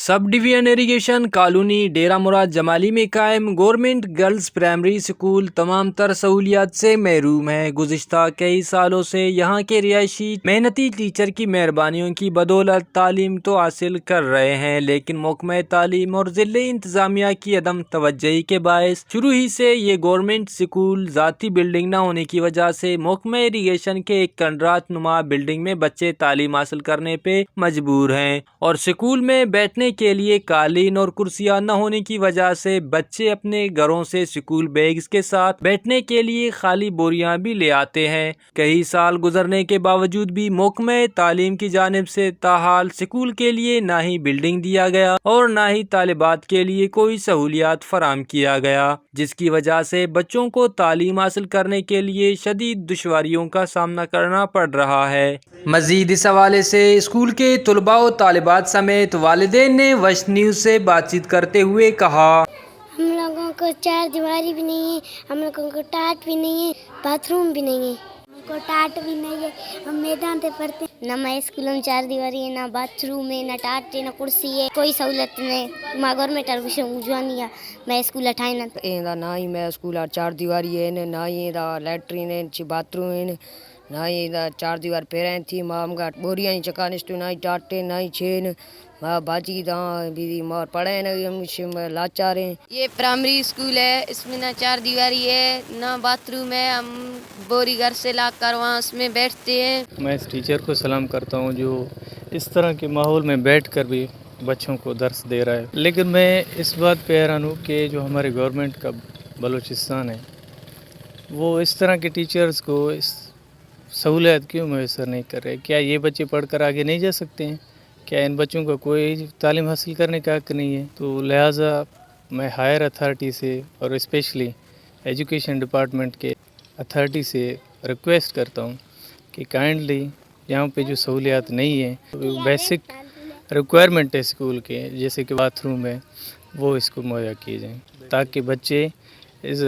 Sub division irrigation colony Dera Murad Jamali में कायम government girls primary school तमाम तर सहूलियात से महरूम है। गुज़िश्ता कई सालों से यहाँ के रिहायशी मेहनती टीचर की मेहरबानियों की बदौलत तालीम तो हासिल कर रहे हैं, लेकिन महकमा तालीम और ज़िले इंतज़ामिया की अदम तवज्जोही के बायस शुरू ही से ये गवर्नमेंट स्कूल ज़ाती बिल्डिंग न होने की वजह से महकमा इरीगेशन के एक कंडरात नुमा बिल्डिंग में बच्चे तालीम हासिल करने पे मजबूर हैं और स्कूल में बैठने के लिए कालीन और कुर्सियां न होने की वजह से बच्चे अपने घरों से स्कूल बैग्स के साथ बैठने के लिए खाली बोरियां भी ले आते हैं। कई साल गुजरने के बावजूद भी महकमा तालीम की जानिब से ताहाल स्कूल के लिए ना ही बिल्डिंग दिया गया और ना ही तालिबात के लिए कोई सहूलियात फराम किया गया, जिसकी वजह से बच्चों को तालीम हासिल करने के लिए शदीद दुश्वारियों का सामना करना पड़ रहा है। मजीद इस हवाले से स्कूल के तलबा और तालिबात समेत वालिदैन ने वश न्यूज़ से बातचीत करते हुए कहा, हम लोगों को चार दीवारी भी नहीं है, हम लोगों को टाट भी नहीं है, बाथरूम भी नहीं है, हमको टाट भी नहीं है, हम मैदान पे पढ़ते हैं। ना हमारे स्कूल में चार दीवारी है, ना बाथरूम है, ना टाट है, ना कुर्सी है, कोई सहूलत नहीं। माँ गवर्नमेंट उजवानी मैं स्कूल अठाई ना ही मैं स्कूल चार दीवारी है, ना ही लैट्रिन है, बाथरूम है, ना ही चार दीवार पेरें थी माँ बोरियाँ ही चकानिस्टू ना ही टाटे ना ही छेन माँ बाजी दीदी मार पढ़े न लाचार हैं। ये प्राइमरी स्कूल है, इसमें ना चार दीवारी है ना बाथरूम है, हम बोरी घर से ला कर वहाँ उसमें बैठते हैं। मैं इस टीचर को सलाम करता हूँ जो इस तरह के माहौल में बैठकर भी बच्चों को दर्स दे रहा है, लेकिन मैं इस बात पे हैरान हूँ कि जो हमारे गवर्नमेंट का बलूचिस्तान है वो इस तरह के टीचर्स को इस सहूलियत क्यों मैसर नहीं कर रहे। क्या ये बच्चे पढ़कर आगे नहीं जा सकते हैं? क्या इन बच्चों का कोई तालीम हासिल करने का हक़ नहीं है? तो लिहाजा मैं हायर अथॉरिटी से और स्पेशली एजुकेशन डिपार्टमेंट के अथॉरिटी से रिक्वेस्ट करता हूँ कि काइंडली यहाँ पे जो सहूलियात नहीं है, तो बेसिक रिक्वायरमेंट है स्कूल के जैसे कि बाथरूम है वो इसको मुहैया किए जाएँ, ताकि बच्चे इस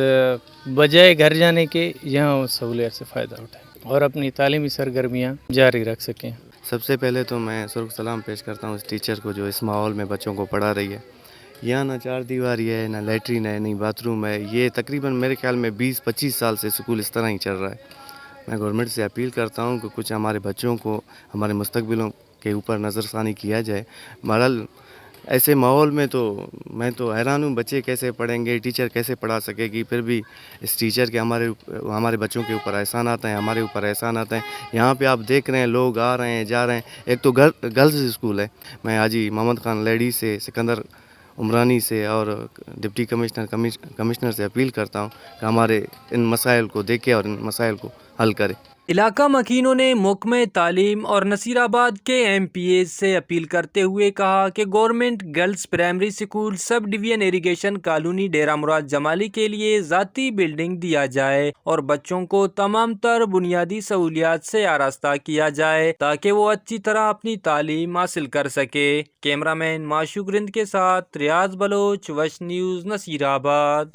बजाय घर जाने के यहाँ सहूलियत से फ़ायदा उठाएँ और अपनी तालीमी सरगर्मियाँ जारी रख सकें। सबसे पहले तो मैं सुर्ख सलाम पेश करता हूँ इस टीचर को जो इस माहौल में बच्चों को पढ़ा रही है। यहाँ ना चार दीवारी है, ना लैट्रिन है, नहीं बाथरूम है। ये तकरीबन मेरे ख्याल में 20-25 साल से स्कूल इस तरह ही चल रहा है। मैं गवर्नमेंट से अपील करता हूँ कि कुछ हमारे बच्चों को हमारे मुस्तकबिलों के ऊपर नज़रसानी किया जाए। बहरहाल ऐसे माहौल में तो मैं तो हैरान हूँ, बच्चे कैसे पढ़ेंगे, टीचर कैसे पढ़ा सकेगी। फिर भी इस टीचर के हमारे बच्चों के ऊपर एहसान आता है, हमारे ऊपर एहसान आता है। यहाँ पे आप देख रहे हैं लोग आ रहे हैं जा रहे हैं। एक तो गर्ल्स स्कूल है। मैं हाजी मोहम्मद खान लेडी से, सिकंदर उमरानी से और डिप्टी कमिश्नर से अपील करता हूँ कि हमारे इन मसाइल को देखें और इन मसाइल को हल करें। इलाका मकीनों ने महकमा तालीम और नसीराबाद के MPA से अपील करते हुए कहा कि government girls primary school subdivision irrigation colony Dera Murad Jamali के लिए ज़ाती बिल्डिंग दिया जाए और बच्चों को तमाम तर बुनियादी सहूलियात से आरास्ता किया जाए ताकि वो अच्छी तरह अपनी तालीम हासिल कर सके। कैमरामैन माशूक रिंद के साथ रियाज बलोच, वश न्यूज़, नसीराबाद।